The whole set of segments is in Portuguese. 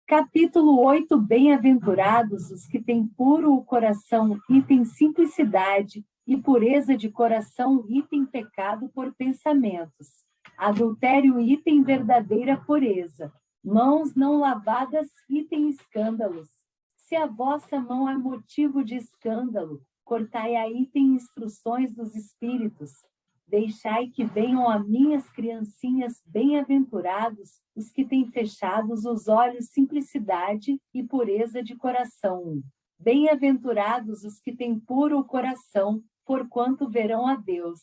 Capítulo 8. Bem-aventurados os que têm puro o coração, item simplicidade, e pureza de coração, item pecado por pensamentos. Adultério, item verdadeira pureza. Mãos não lavadas, item escândalos. Se a vossa mão é motivo de escândalo, cortai a item instruções dos espíritos. Deixai que venham a mim as criancinhas, bem-aventurados os que têm fechados os olhos, simplicidade e pureza de coração. Bem-aventurados os que têm puro o coração, porquanto verão a Deus.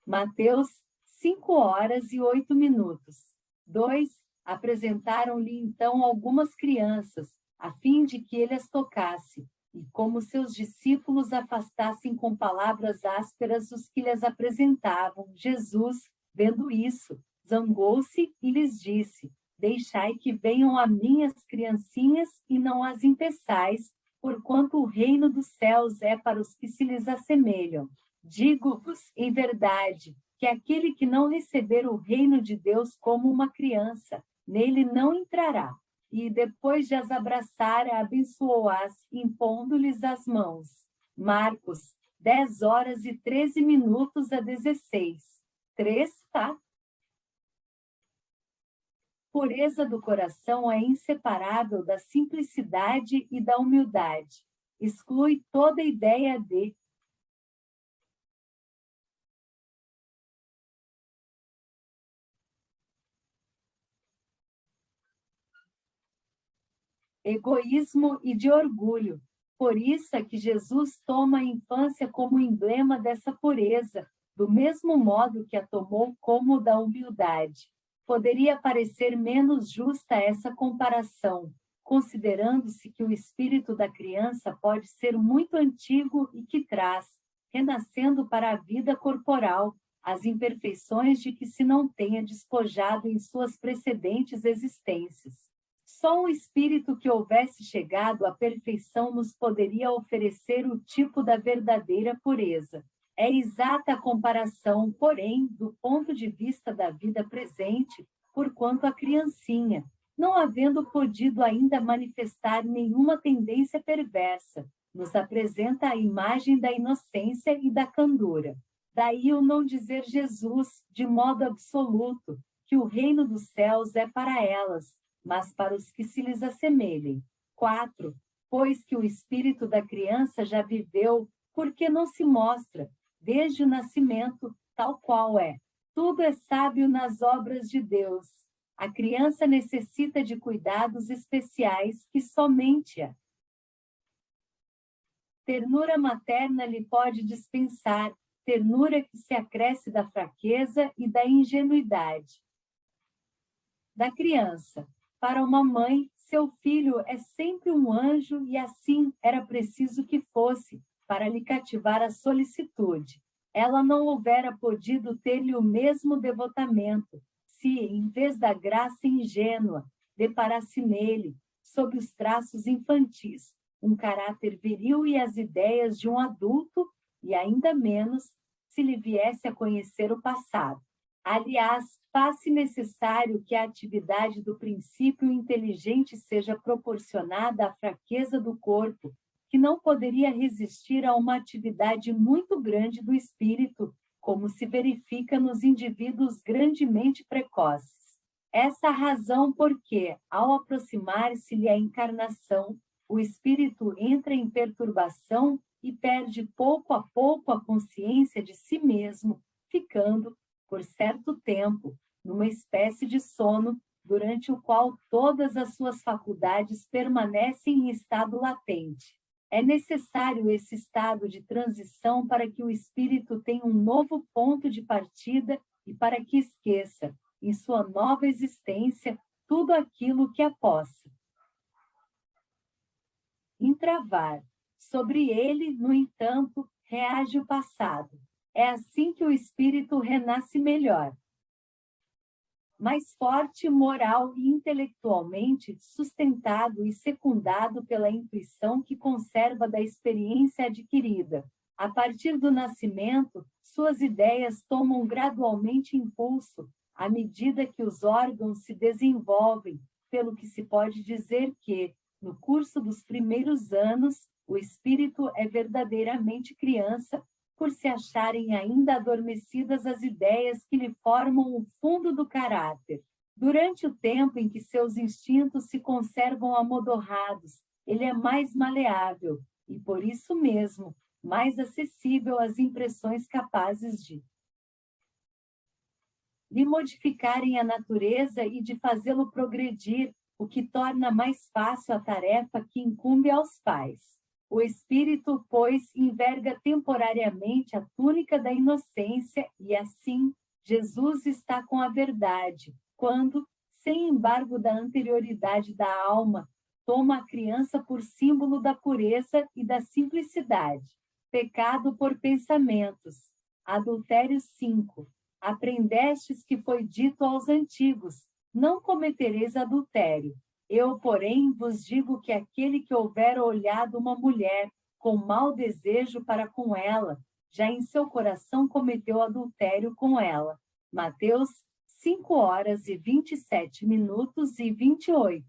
Mateus 5h08. 2. Apresentaram-lhe então algumas crianças, a fim de que ele as tocasse. E como seus discípulos afastassem com palavras ásperas os que lhes apresentavam, Jesus, vendo isso, zangou-se e lhes disse: Deixai que venham a mim as criancinhas e não as impeçais, porquanto o reino dos céus é para os que se lhes assemelham. Digo-vos, em verdade, que aquele que não receber o reino de Deus como uma criança, nele não entrará. E depois de as abraçar, abençoou-as, impondo-lhes as mãos. Marcos 10h13 a 16. 3, tá? Pureza do coração é inseparável da simplicidade e da humildade. Exclui toda ideia de egoísmo e de orgulho. Por isso é que Jesus toma a infância como emblema dessa pureza, do mesmo modo que a tomou como da humildade. Poderia parecer menos justa essa comparação, considerando-se que o espírito da criança pode ser muito antigo e que traz, renascendo para a vida corporal, as imperfeições de que se não tenha despojado em suas precedentes existências. Só um espírito que houvesse chegado à perfeição nos poderia oferecer o tipo da verdadeira pureza. É exata a comparação, porém, do ponto de vista da vida presente, porquanto a criancinha, não havendo podido ainda manifestar nenhuma tendência perversa, nos apresenta a imagem da inocência e da candura. Daí o não dizer Jesus, de modo absoluto, que o reino dos céus é para elas, mas para os que se lhes assemelhem. 4. Pois que o espírito da criança já viveu, porque não se mostra, desde o nascimento, tal qual é. Tudo é sábio nas obras de Deus. A criança necessita de cuidados especiais que somente a ternura materna lhe pode dispensar, ternura que se acresce da fraqueza e da ingenuidade da criança. Para uma mãe, seu filho é sempre um anjo e assim era preciso que fosse, para lhe cativar a solicitude. Ela não houvera podido ter-lhe o mesmo devotamento, se, em vez da graça ingênua, deparasse nele, sob os traços infantis, um caráter viril e as ideias de um adulto, e ainda menos, se lhe viesse a conhecer o passado. Aliás, faz-se necessário que a atividade do princípio inteligente seja proporcionada à fraqueza do corpo, que não poderia resistir a uma atividade muito grande do espírito, como se verifica nos indivíduos grandemente precoces. Essa a razão porque, ao aproximar-se-lhe a encarnação, o espírito entra em perturbação e perde pouco a pouco a consciência de si mesmo, ficando, por certo tempo, numa espécie de sono, durante o qual todas as suas faculdades permanecem em estado latente. É necessário esse estado de transição para que o espírito tenha um novo ponto de partida e para que esqueça, em sua nova existência, tudo aquilo que a possa entravar. Sobre ele, no entanto, reage o passado. É assim que o espírito renasce melhor, mais forte moral e intelectualmente, sustentado e secundado pela intuição que conserva da experiência adquirida. A partir do nascimento, suas ideias tomam gradualmente impulso, à medida que os órgãos se desenvolvem, pelo que se pode dizer que, no curso dos primeiros anos, o espírito é verdadeiramente criança, por se acharem ainda adormecidas as ideias que lhe formam o fundo do caráter. Durante o tempo em que seus instintos se conservam amodorrados, ele é mais maleável e, por isso mesmo, mais acessível às impressões capazes de lhe modificarem a natureza e de fazê-lo progredir, o que torna mais fácil a tarefa que incumbe aos pais. O espírito, pois, enverga temporariamente a túnica da inocência e, assim, Jesus está com a verdade, quando, sem embargo da anterioridade da alma, toma a criança por símbolo da pureza e da simplicidade. Pecado por pensamentos. Adultério 5. Aprendestes que foi dito aos antigos, não cometereis adultério. Eu, porém, vos digo que aquele que houver olhado uma mulher com mau desejo para com ela, já em seu coração cometeu adultério com ela. Mateus 5h27min e 28.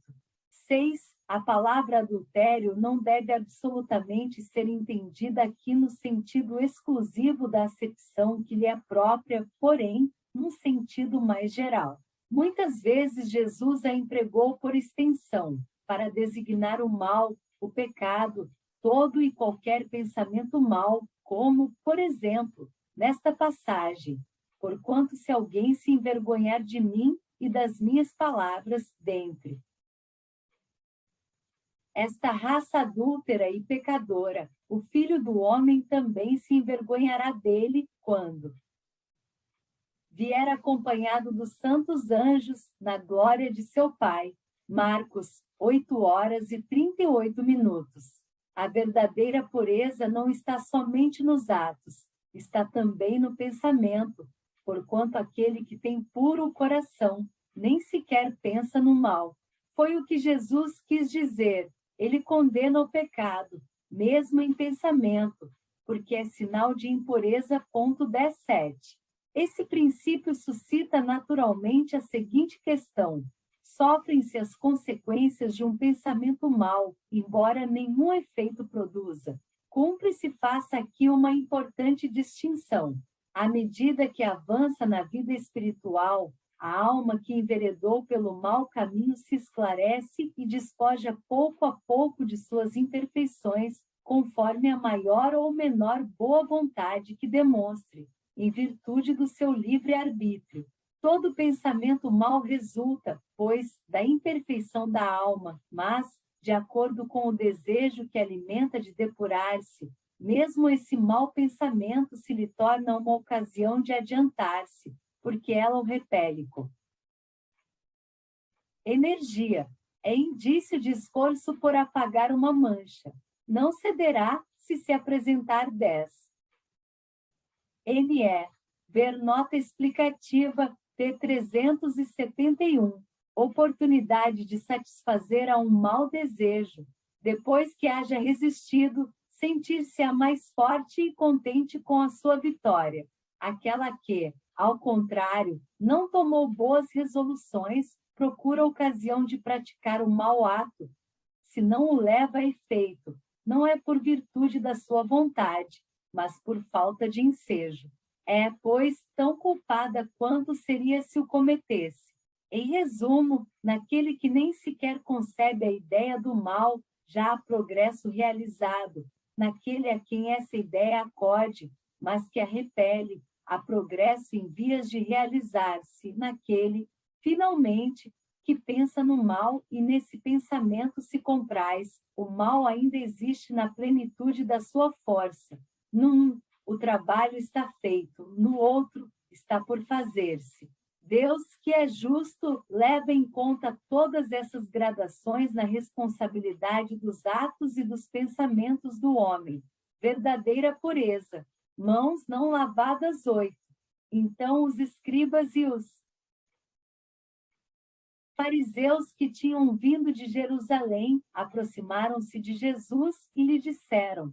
6. A palavra adultério não deve absolutamente ser entendida aqui no sentido exclusivo da acepção que lhe é própria, porém, num sentido mais geral. Muitas vezes Jesus a empregou por extensão, para designar o mal, o pecado, todo e qualquer pensamento mau, como, por exemplo, nesta passagem, porquanto se alguém se envergonhar de mim e das minhas palavras dentre esta raça adúltera e pecadora, o Filho do Homem também se envergonhará dele quando vier acompanhado dos santos anjos na glória de seu Pai. Marcos 8h38. A verdadeira pureza não está somente nos atos, está também no pensamento, porquanto aquele que tem puro o coração nem sequer pensa no mal. Foi o que Jesus quis dizer. Ele condena o pecado, mesmo em pensamento, porque é sinal de impureza. 17. Esse princípio suscita naturalmente a seguinte questão: sofrem-se as consequências de um pensamento mau, embora nenhum efeito produza. Cumpre-se faça aqui uma importante distinção. À medida que avança na vida espiritual, a alma que enveredou pelo mau caminho se esclarece e despoja pouco a pouco de suas imperfeições, conforme a maior ou menor boa vontade que demonstre, em virtude do seu livre-arbítrio. Todo pensamento mau resulta, pois, da imperfeição da alma, mas, de acordo com o desejo que alimenta de depurar-se, mesmo esse mau pensamento se lhe torna uma ocasião de adiantar-se, porque ela o repele. Energia. É indício de esforço por apagar uma mancha. Não cederá se apresentar 10. NE. Ver nota explicativa T371. Oportunidade de satisfazer a um mau desejo. Depois que haja resistido, sentir-se-á mais forte e contente com a sua vitória. Aquela que, ao contrário, não tomou boas resoluções, procura ocasião de praticar o mau ato. Se não o leva a efeito, não é por virtude da sua vontade, mas por falta de ensejo. É, pois, tão culpada quanto seria se o cometesse. Em resumo, naquele que nem sequer concebe a ideia do mal, já há progresso realizado. Naquele a quem essa ideia acode, mas que a repele, há progresso em vias de realizar-se. Naquele, finalmente, que pensa no mal e nesse pensamento se compraz. O mal ainda existe na plenitude da sua força. Num, o trabalho está feito, no outro, está por fazer-se. Deus, que é justo, leva em conta todas essas gradações na responsabilidade dos atos e dos pensamentos do homem. Verdadeira pureza. Mãos não lavadas 8. Então os escribas e os fariseus que tinham vindo de Jerusalém aproximaram-se de Jesus e lhe disseram,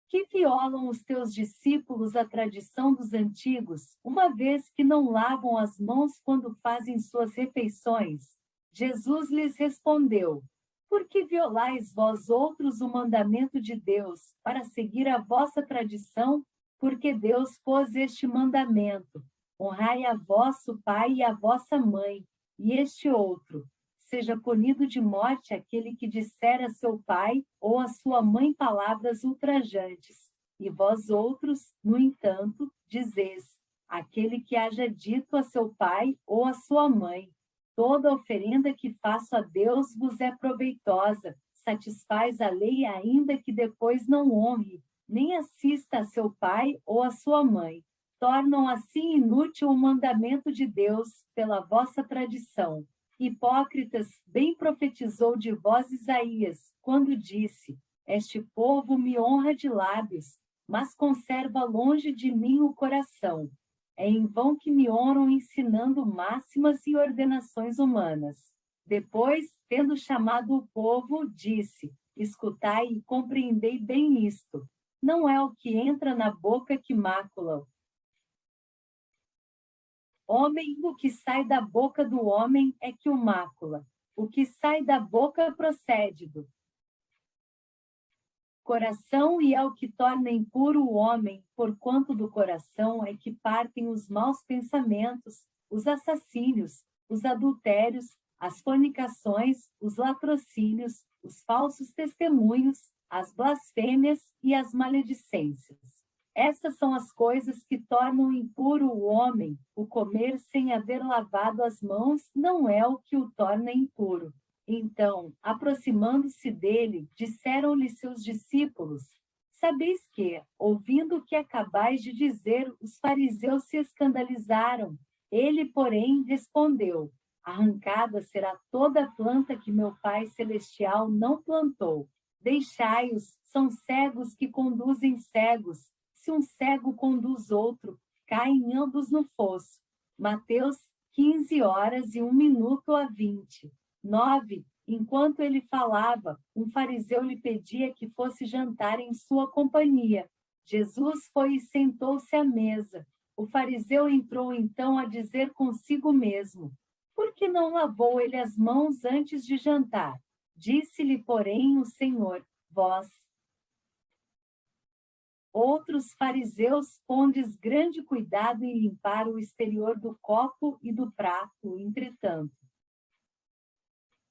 Que violam os teus discípulos a tradição dos antigos, uma vez que não lavam as mãos quando fazem suas refeições? Jesus lhes respondeu: Por que violais vós outros o mandamento de Deus, para seguir a vossa tradição? Porque Deus pôs este mandamento: honrai a vosso pai e a vossa mãe, e este outro: seja punido de morte aquele que disser a seu pai ou a sua mãe palavras ultrajantes. E vós outros, no entanto, dizeis: aquele que haja dito a seu pai ou a sua mãe: toda oferenda que faço a Deus vos é proveitosa, satisfaz a lei, ainda que depois não honre, nem assista a seu pai ou a sua mãe. Tornam assim inútil o mandamento de Deus pela vossa tradição. Hipócritas, bem profetizou de vós Isaías, quando disse: este povo me honra de lábios, mas conserva longe de mim o coração. É em vão que me honram ensinando máximas e ordenações humanas. Depois, tendo chamado o povo, disse: escutai e compreendei bem isto. Não é o que entra na boca que macula. Homem, o que sai da boca do homem é que o mácula. O que sai da boca procede do coração e é o que torna impuro o homem, porquanto do coração é que partem os maus pensamentos, os assassínios, os adultérios, as fornicações, os latrocínios, os falsos testemunhos, as blasfêmias e as maledicências. Essas são as coisas que tornam impuro o homem. O comer sem haver lavado as mãos não é o que o torna impuro. Então, aproximando-se dele, disseram-lhe seus discípulos: sabeis que, ouvindo o que acabais de dizer, os fariseus se escandalizaram. Ele, porém, respondeu: arrancada será toda a planta que meu Pai Celestial não plantou. Deixai-os, são cegos que conduzem cegos. Se um cego conduz outro, caem ambos no fosso. Mateus 15h01 9. Enquanto ele falava, um fariseu lhe pedia que fosse jantar em sua companhia. Jesus foi e sentou-se à mesa. O fariseu entrou então a dizer consigo mesmo: por que não lavou ele as mãos antes de jantar? Disse-lhe, porém, o Senhor: vós, outros fariseus, pondes grande cuidado em limpar o exterior do copo e do prato, entretanto,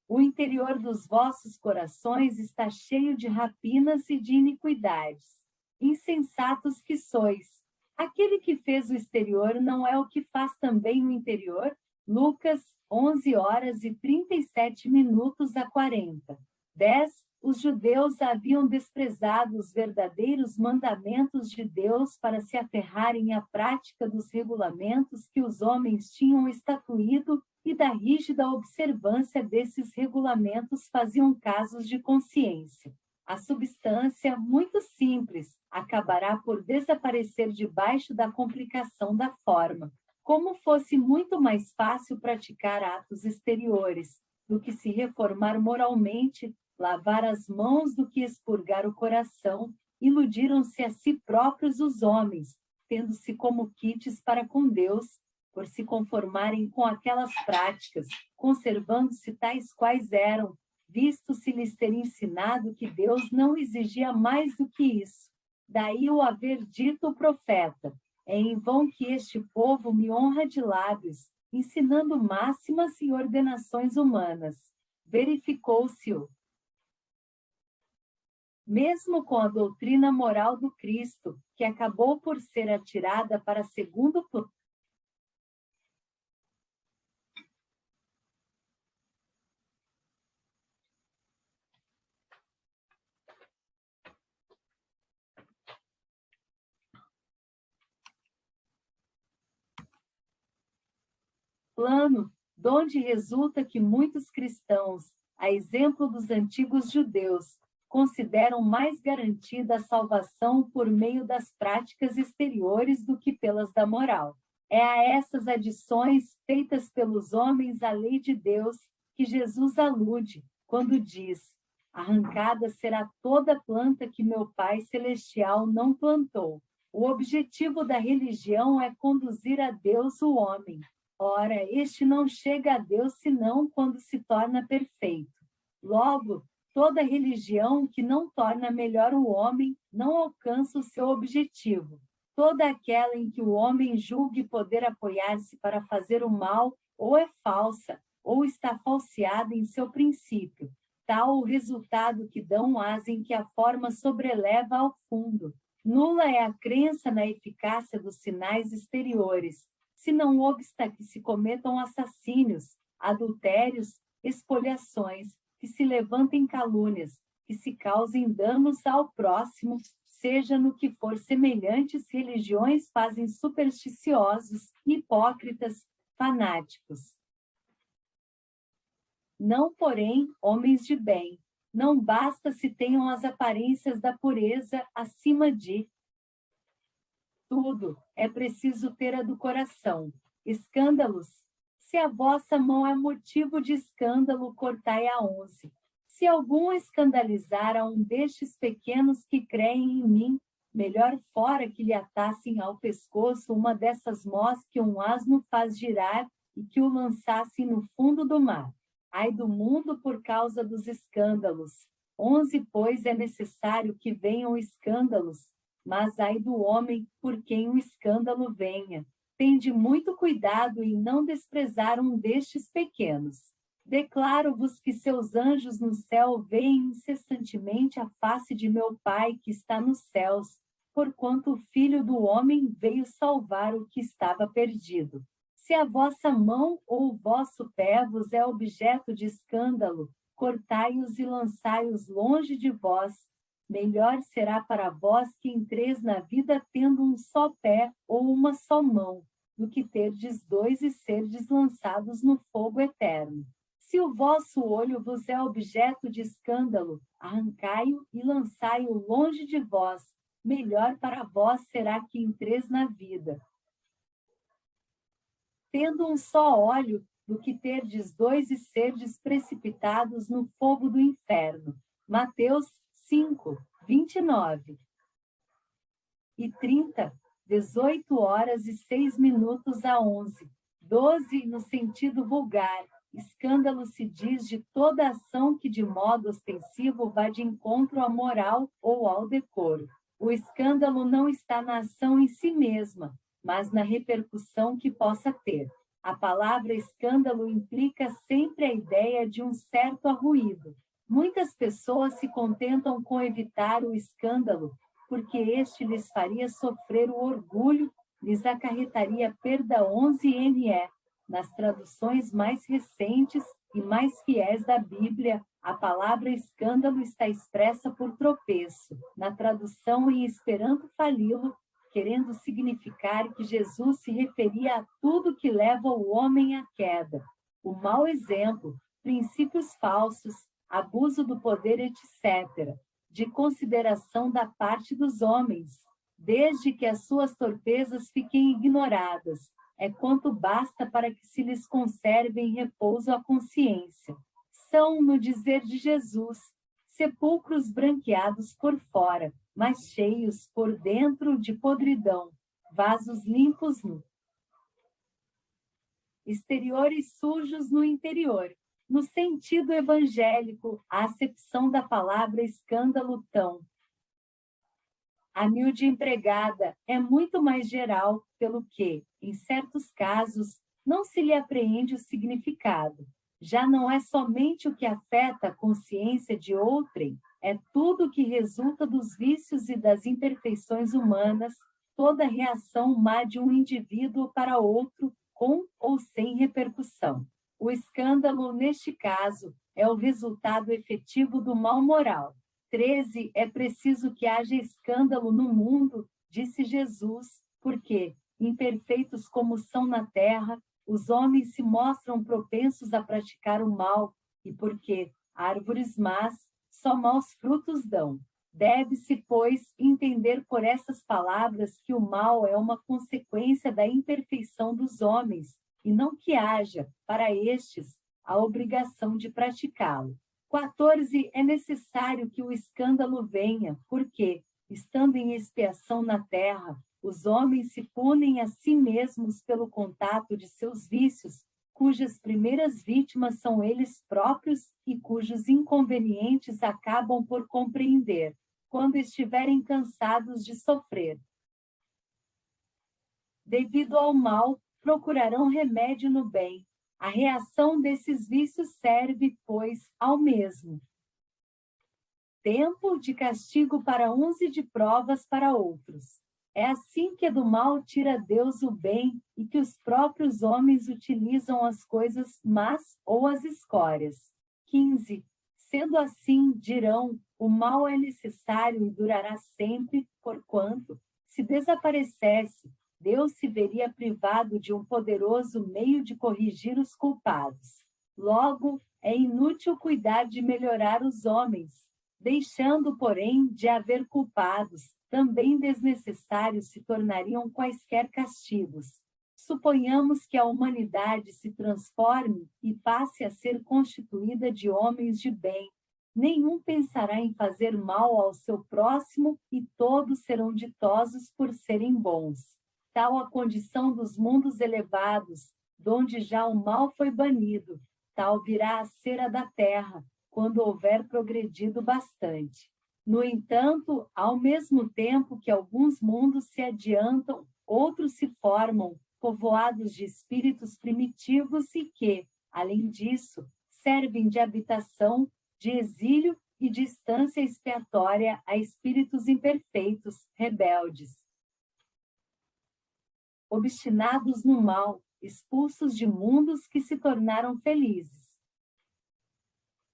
o interior dos vossos corações está cheio de rapinas e de iniquidades. Insensatos que sois! Aquele que fez o exterior não é o que faz também o interior? Lucas 11h37 a 40. 10. Os judeus haviam desprezado os verdadeiros mandamentos de Deus para se aferrarem à prática dos regulamentos que os homens tinham estatuído e da rígida observância desses regulamentos faziam casos de consciência. A substância, muito simples, acabará por desaparecer debaixo da complicação da forma, como fosse muito mais fácil praticar atos exteriores do que se reformar moralmente, lavar as mãos do que expurgar o coração. Iludiram-se a si próprios os homens, tendo-se como quites para com Deus, por se conformarem com aquelas práticas, conservando-se tais quais eram, visto se lhes ter ensinado que Deus não exigia mais do que isso. Daí o haver dito o profeta: é em vão que este povo me honra de lábios, ensinando máximas e ordenações humanas. Verificou-se-o mesmo com a doutrina moral do Cristo, que acabou por ser atirada para segundo plano, donde resulta que muitos cristãos, a exemplo dos antigos judeus, consideram mais garantida a salvação por meio das práticas exteriores do que pelas da moral. É a essas adições feitas pelos homens à lei de Deus que Jesus alude, quando diz: Arrancada será toda planta que meu Pai Celestial não plantou. O objetivo da religião é conduzir a Deus o homem. Ora, este não chega a Deus senão quando se torna perfeito. Logo, toda religião que não torna melhor o homem não alcança o seu objetivo. Toda aquela em que o homem julgue poder apoiar-se para fazer o mal ou é falsa, ou está falseada em seu princípio. Tal o resultado que dão as em que a forma sobreleva ao fundo. Nula é a crença na eficácia dos sinais exteriores, se não obsta que se cometam assassínios, adultérios, espoliações, que se levantem calúnias, que se causem danos ao próximo, seja no que for semelhantes religiões fazem supersticiosos, hipócritas, fanáticos. Não, porém, homens de bem, não basta se tenham as aparências da pureza acima de tudo, é preciso ter a do coração. Escândalos. Se a vossa mão é motivo de escândalo, cortai a 11. Se algum escandalizar a um destes pequenos que creem em mim, melhor fora que lhe atassem ao pescoço uma dessas mós que um asno faz girar e que o lançassem no fundo do mar. Ai do mundo por causa dos escândalos. 11, pois, é necessário que venham escândalos, mas ai do homem por quem o escândalo venha. Tende muito cuidado em não desprezar um destes pequenos. Declaro-vos que seus anjos no céu veem incessantemente a face de meu Pai que está nos céus, porquanto o Filho do Homem veio salvar o que estava perdido. Se a vossa mão ou o vosso pé vos é objeto de escândalo, cortai-os e lançai-os longe de vós. Melhor será para vós que entreis na vida tendo um só pé ou uma só mão, do que terdes dois e serdes lançados no fogo eterno. Se o vosso olho vos é objeto de escândalo, arrancai-o e lançai-o longe de vós. Melhor para vós será que entreis na vida, tendo um só olho, do que terdes dois e serdes precipitados no fogo do inferno. Mateus 5, 29 e 30, 18h06 a 11. 12 no sentido vulgar. Escândalo se diz de toda ação que de modo ostensivo vá de encontro à moral ou ao decoro. O escândalo não está na ação em si mesma, mas na repercussão que possa ter. A palavra escândalo implica sempre a ideia de um certo arruído. Muitas pessoas se contentam com evitar o escândalo, porque este lhes faria sofrer o orgulho, lhes acarretaria perda 11 NE. Nas traduções mais recentes e mais fiéis da Bíblia, a palavra escândalo está expressa por tropeço. Na tradução em Esperanto Falilo, querendo significar que Jesus se referia a tudo que leva o homem à queda. O mau exemplo, princípios falsos, abuso do poder, etc., de consideração da parte dos homens, desde que as suas torpezas fiquem ignoradas, é quanto basta para que se lhes conserve em repouso a consciência. São, no dizer de Jesus, sepulcros branqueados por fora, mas cheios por dentro de podridão, vasos limpos no exteriores sujos no interior. No sentido evangélico, a acepção da palavra escândalo tão a miúde empregada é muito mais geral, pelo que, em certos casos, não se lhe apreende o significado. Já não é somente o que afeta a consciência de outrem, é tudo o que resulta dos vícios e das imperfeições humanas, toda reação má de um indivíduo para outro, com ou sem repercussão. O escândalo, neste caso, é o resultado efetivo do mal moral. 13. É preciso que haja escândalo no mundo, disse Jesus, porque, imperfeitos como são na terra, os homens se mostram propensos a praticar o mal, e porque árvores más só maus frutos dão. Deve-se, pois, entender por essas palavras que o mal é uma consequência da imperfeição dos homens, e não que haja, para estes, a obrigação de praticá-lo. 14. É necessário que o escândalo venha, porque, estando em expiação na terra, os homens se punem a si mesmos pelo contato de seus vícios, cujas primeiras vítimas são eles próprios e cujos inconvenientes acabam por compreender, quando estiverem cansados de sofrer. Devido ao mal, procurarão remédio no bem. A reação desses vícios serve, pois, ao mesmo tempo de castigo para uns e de provas para outros. É assim que do mal tira Deus o bem e que os próprios homens utilizam as coisas más ou as escórias. 15. Sendo assim, dirão, o mal é necessário e durará sempre, porquanto, se desaparecesse, Deus se veria privado de um poderoso meio de corrigir os culpados. Logo, é inútil cuidar de melhorar os homens. Deixando, porém, de haver culpados, também desnecessários se tornariam quaisquer castigos. Suponhamos que a humanidade se transforme e passe a ser constituída de homens de bem. Nenhum pensará em fazer mal ao seu próximo e todos serão ditosos por serem bons. Tal a condição dos mundos elevados, donde já o mal foi banido, tal virá a ser a da terra, quando houver progredido bastante. No entanto, ao mesmo tempo que alguns mundos se adiantam, outros se formam, povoados de espíritos primitivos e que, além disso, servem de habitação, de exílio e de estância expiatória a espíritos imperfeitos, rebeldes, obstinados no mal, expulsos de mundos que se tornaram felizes.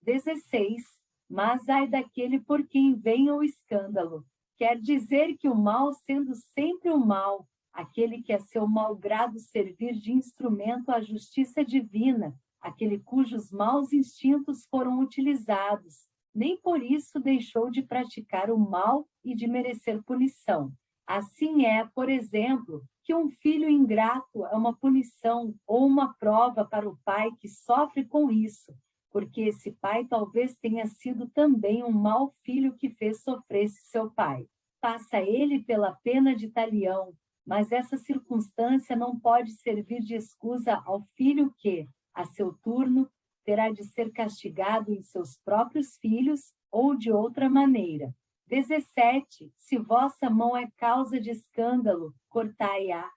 16. Mas ai daquele por quem venha o escândalo. Quer dizer que o mal, sendo sempre o mal, aquele que a seu mau grado servir de instrumento à justiça divina, aquele cujos maus instintos foram utilizados, nem por isso deixou de praticar o mal e de merecer punição. Assim é, por exemplo, que um filho ingrato é uma punição ou uma prova para o pai que sofre com isso, porque esse pai talvez tenha sido também um mau filho que fez sofrer seu pai. Passa ele pela pena de talião, mas essa circunstância não pode servir de escusa ao filho que, a seu turno, terá de ser castigado em seus próprios filhos ou de outra maneira. 17. Se vossa mão é causa de escândalo, cortai-a.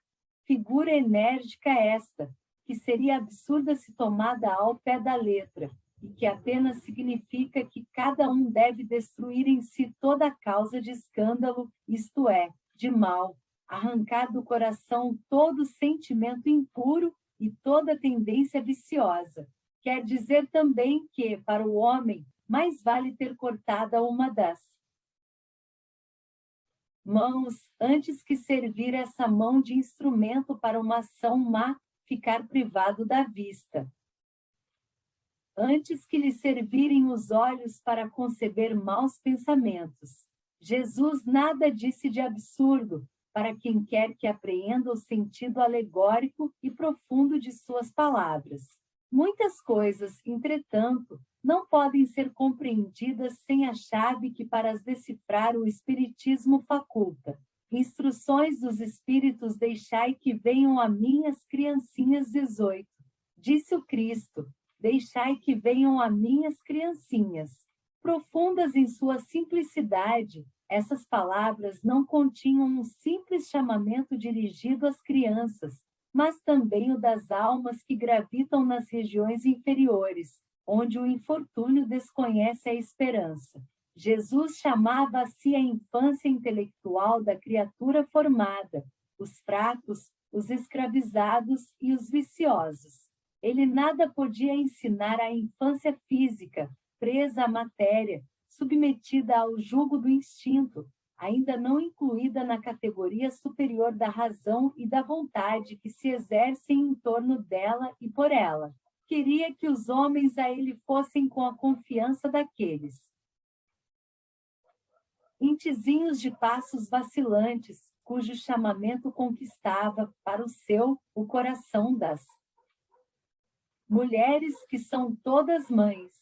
Figura enérgica esta, que seria absurda se tomada ao pé da letra, e que apenas significa que cada um deve destruir em si toda a causa de escândalo, isto é, de mal, arrancar do coração todo sentimento impuro e toda tendência viciosa. Quer dizer também que, para o homem, mais vale ter cortada uma das mãos, antes que servir essa mão de instrumento para uma ação má, ficar privado da vista. Antes que lhe servirem os olhos para conceber maus pensamentos. Jesus nada disse de absurdo, para quem quer que apreenda o sentido alegórico e profundo de suas palavras. Muitas coisas, entretanto, não podem ser compreendidas sem a chave que para as decifrar o Espiritismo faculta. Instruções dos Espíritos deixai que venham a mim as criancinhas 18. Disse o Cristo, deixai que venham a mim as criancinhas. Profundas em sua simplicidade, essas palavras não continham um simples chamamento dirigido às crianças, mas também o das almas que gravitam nas regiões inferiores, onde o infortúnio desconhece a esperança. Jesus chamava a si a infância intelectual da criatura formada, os fracos, os escravizados e os viciosos. Ele nada podia ensinar à infância física, presa à matéria, submetida ao jugo do instinto, ainda não incluída na categoria superior da razão e da vontade que se exercem em torno dela e por ela. Queria que os homens a ele fossem com a confiança daqueles intizinhos de passos vacilantes, cujo chamamento conquistava para o seu o coração das mulheres que são todas mães.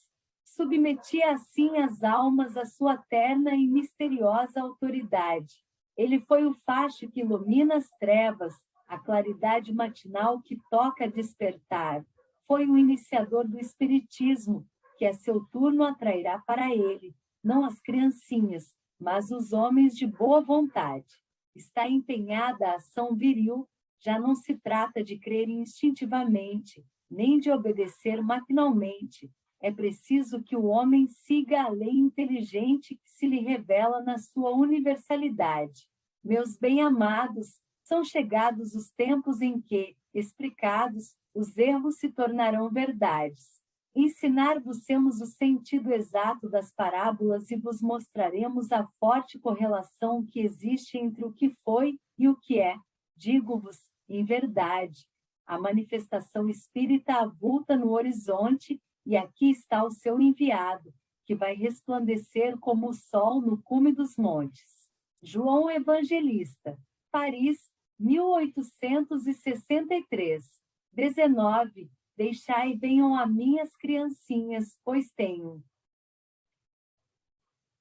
submetia assim as almas à sua terna e misteriosa autoridade. Ele foi o facho que ilumina as trevas, a claridade matinal que toca a despertar. Foi o iniciador do espiritismo, que a seu turno atrairá para ele, não as criancinhas, mas os homens de boa vontade. Está empenhada a ação viril, já não se trata de crer instintivamente, nem de obedecer maquinalmente. É preciso que o homem siga a lei inteligente que se lhe revela na sua universalidade. Meus bem-amados, são chegados os tempos em que, explicados, os erros se tornarão verdades. Ensinar-vos-emos o sentido exato das parábolas e vos mostraremos a forte correlação que existe entre o que foi e o que é. Digo-vos, em verdade, a manifestação espírita avulta no horizonte e aqui está o seu enviado, que vai resplandecer como o sol no cume dos montes. João Evangelista, Paris, 1863. 19. Deixai venham a mim as criancinhas, pois tenho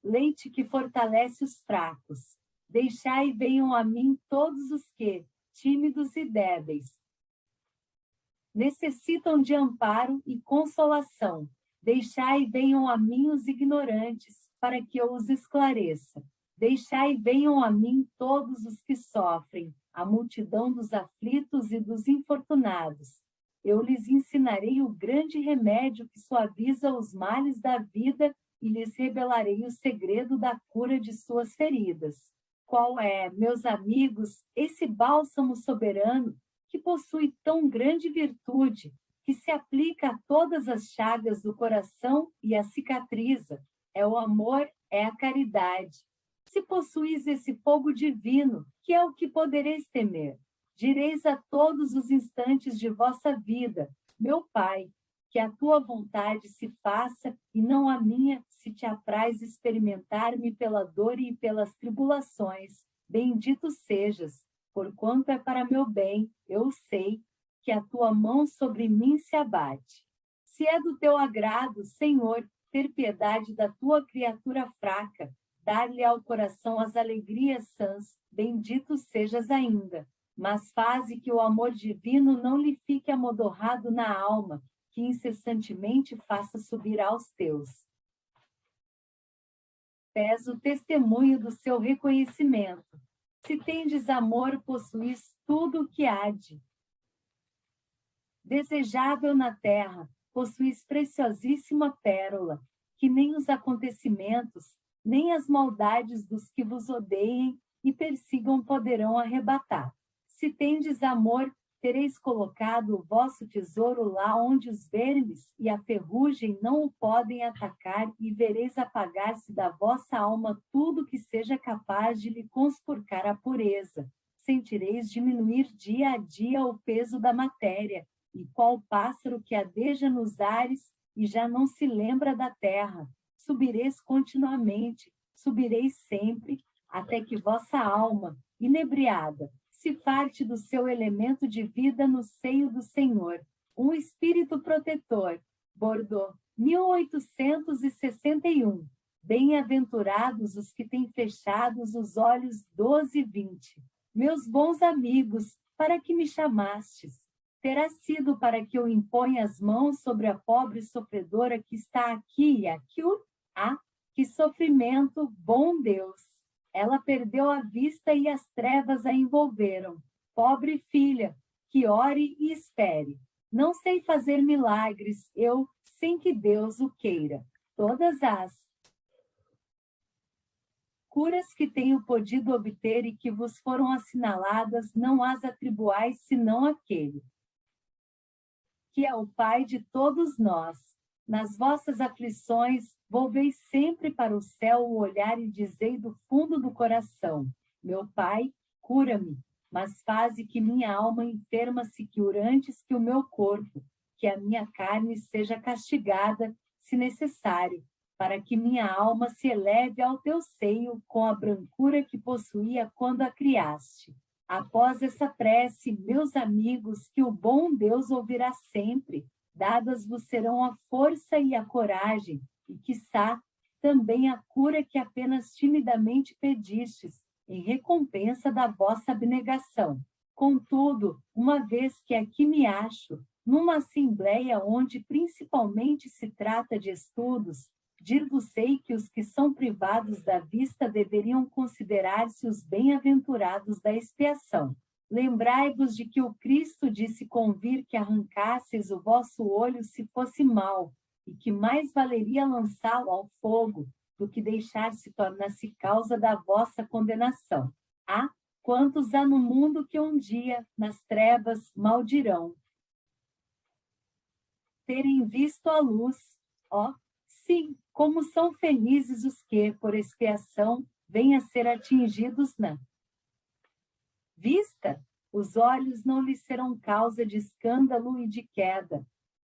leite que fortalece os fracos. Deixai venham a mim todos os que, tímidos e débeis, necessitam de amparo e consolação. Deixai venham a mim os ignorantes, para que eu os esclareça. Deixai venham a mim todos os que sofrem, a multidão dos aflitos e dos infortunados. Eu lhes ensinarei o grande remédio que suaviza os males da vida e lhes revelarei o segredo da cura de suas feridas. Qual é, meus amigos, esse bálsamo soberano que possui tão grande virtude, que se aplica a todas as chagas do coração e a cicatriza? É o amor, é a caridade. Se possuís esse fogo divino, que é o que podereis temer? Direis a todos os instantes de vossa vida, meu Pai, que a tua vontade se faça e não a minha, se te apraz experimentar-me pela dor e pelas tribulações. Bendito sejas, porquanto é para meu bem, eu sei, que a tua mão sobre mim se abate. Se é do teu agrado, Senhor, ter piedade da tua criatura fraca, dar-lhe ao coração as alegrias sãs, bendito sejas ainda. Mas faze que o amor divino não lhe fique amodorrado na alma, que incessantemente faça subir aos teus pés o testemunho do seu reconhecimento. Se tendes amor, possuís tudo o que hade desejável na terra, possuís preciosíssima pérola, que nem os acontecimentos, nem as maldades dos que vos odeiem e persigam poderão arrebatar. Se tendes amor, tereis colocado o vosso tesouro lá onde os vermes e a ferrugem não o podem atacar, e vereis apagar-se da vossa alma tudo que seja capaz de lhe conspurcar a pureza. Sentireis diminuir dia a dia o peso da matéria, e qual pássaro que adeja nos ares e já não se lembra da terra. Subireis continuamente, subireis sempre, até que vossa alma, inebriada, se farte do seu elemento de vida no seio do Senhor. Um espírito protetor. Bordeaux, 1861. Bem-aventurados os que têm fechados os olhos 12 e 20. Meus bons amigos, para que me chamastes? Terá sido para que eu imponha as mãos sobre a pobre sofredora que está aqui e aqui? Que sofrimento, bom Deus! Ela perdeu a vista e as trevas a envolveram. Pobre filha, que ore e espere. Não sei fazer milagres, eu, sem que Deus o queira. Todas as curas que tenho podido obter e que vos foram assinaladas, não as atribuais senão àquele que é o Pai de todos nós. Nas vossas aflições, volveis sempre para o céu o olhar e dizei do fundo do coração: meu Pai, cura-me, mas faze que minha alma enferma se cure antes que o meu corpo, que a minha carne seja castigada, se necessário, para que minha alma se eleve ao teu seio com a brancura que possuía quando a criaste. Após essa prece, meus amigos, que o bom Deus ouvirá sempre, dadas vos serão a força e a coragem, e, quiçá, também a cura que apenas timidamente pedistes, em recompensa da vossa abnegação. Contudo, uma vez que aqui me acho, numa assembleia onde principalmente se trata de estudos, dir-vos-ei que os que são privados da vista deveriam considerar-se os bem-aventurados da expiação. Lembrai-vos de que o Cristo disse convir que arrancasseis o vosso olho se fosse mau, e que mais valeria lançá-lo ao fogo do que deixar-se tornar-se causa da vossa condenação. Há quantos há no mundo que um dia, nas trevas, maldirão terem visto a luz. Ó, sim, como são felizes os que, por expiação, vêm a ser atingidos na vista. Os olhos não lhes serão causa de escândalo e de queda.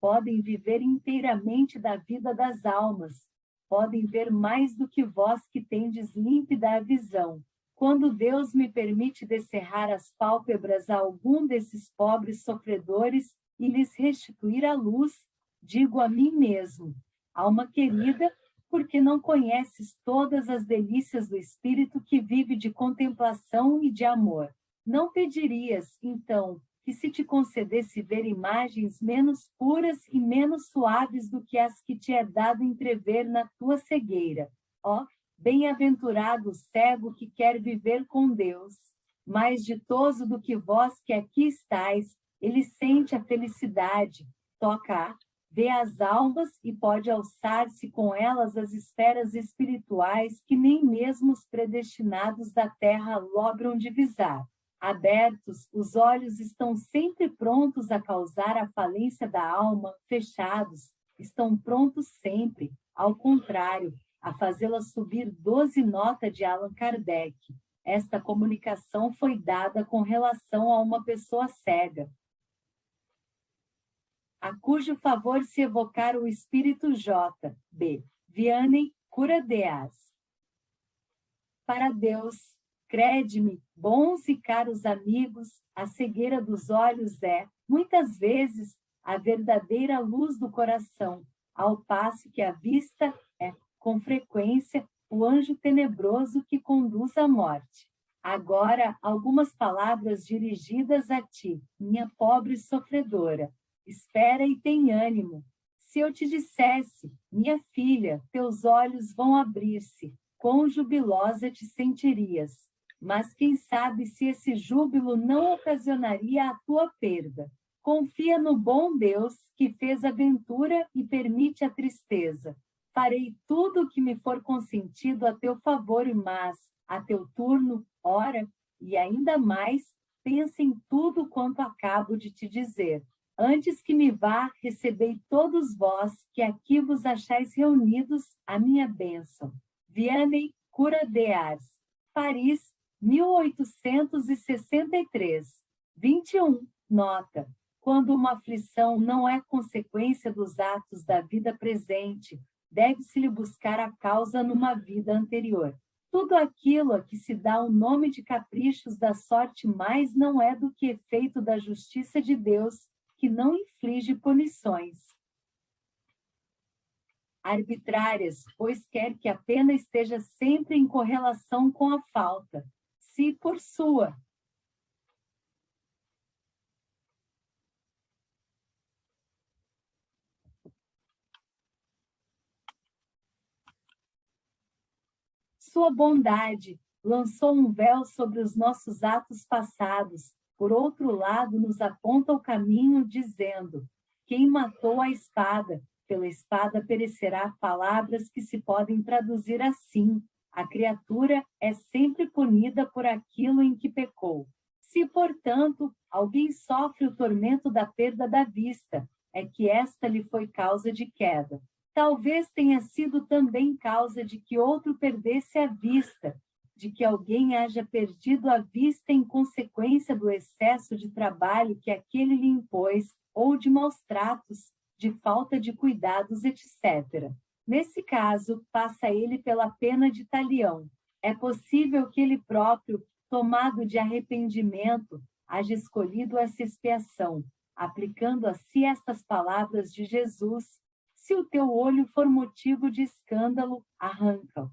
Podem viver inteiramente da vida das almas. Podem ver mais do que vós que tendes límpida a visão. Quando Deus me permite descerrar as pálpebras a algum desses pobres sofredores e lhes restituir a luz, digo a mim mesmo: alma querida, porque não conheces todas as delícias do espírito que vive de contemplação e de amor. Não pedirias, então, que se te concedesse ver imagens menos puras e menos suaves do que as que te é dado entrever na tua cegueira? Ó, bem-aventurado o cego que quer viver com Deus. Mais ditoso do que vós que aqui estáis, ele sente a felicidade, toca, vê as almas e pode alçar-se com elas às esferas espirituais que nem mesmo os predestinados da terra logram divisar. Abertos, os olhos estão sempre prontos a causar a falência da alma, fechados, estão prontos sempre, ao contrário, a fazê-la subir 12 notas de Allan Kardec. Esta comunicação foi dada com relação a uma pessoa cega, a cujo favor se evocar o espírito J. B. Vianney Curadeas. Para Deus, crede-me, bons e caros amigos, a cegueira dos olhos é, muitas vezes, a verdadeira luz do coração, ao passo que a vista é, com frequência, o anjo tenebroso que conduz à morte. Agora, algumas palavras dirigidas a ti, minha pobre sofredora. Espera e tem ânimo. Se eu te dissesse, minha filha, teus olhos vão abrir-se, quão jubilosa te sentirias. Mas quem sabe se esse júbilo não ocasionaria a tua perda. Confia no bom Deus que fez a ventura e permite a tristeza. Farei tudo o que me for consentido a teu favor, mas, a teu turno, ora, e ainda mais, pensa em tudo quanto acabo de te dizer. Antes que me vá, recebei todos vós, que aqui vos achais reunidos, a minha bênção. Vianney Curadeas, Paris, 1863. 21. Nota. Quando uma aflição não é consequência dos atos da vida presente, deve-se-lhe buscar a causa numa vida anterior. Tudo aquilo a que se dá o nome de caprichos da sorte mais não é do que efeito da justiça de Deus, que não inflige punições arbitrárias, pois quer que a pena esteja sempre em correlação com a falta. Se por sua bondade lançou um véu sobre os nossos atos passados, por outro lado nos aponta o caminho, dizendo: quem matou a espada, pela espada perecerá. Palavras que se podem traduzir assim: a criatura é sempre punida por aquilo em que pecou. Se, portanto, alguém sofre o tormento da perda da vista, é que esta lhe foi causa de queda. Talvez tenha sido também causa de que outro perdesse a vista, de que alguém haja perdido a vista em consequência do excesso de trabalho que aquele lhe impôs, ou de maus tratos, de falta de cuidados, etc. Nesse caso, passa ele pela pena de talião. É possível que ele próprio, tomado de arrependimento, haja escolhido essa expiação, aplicando a si estas palavras de Jesus: Se o teu olho for motivo de escândalo, arranca-o.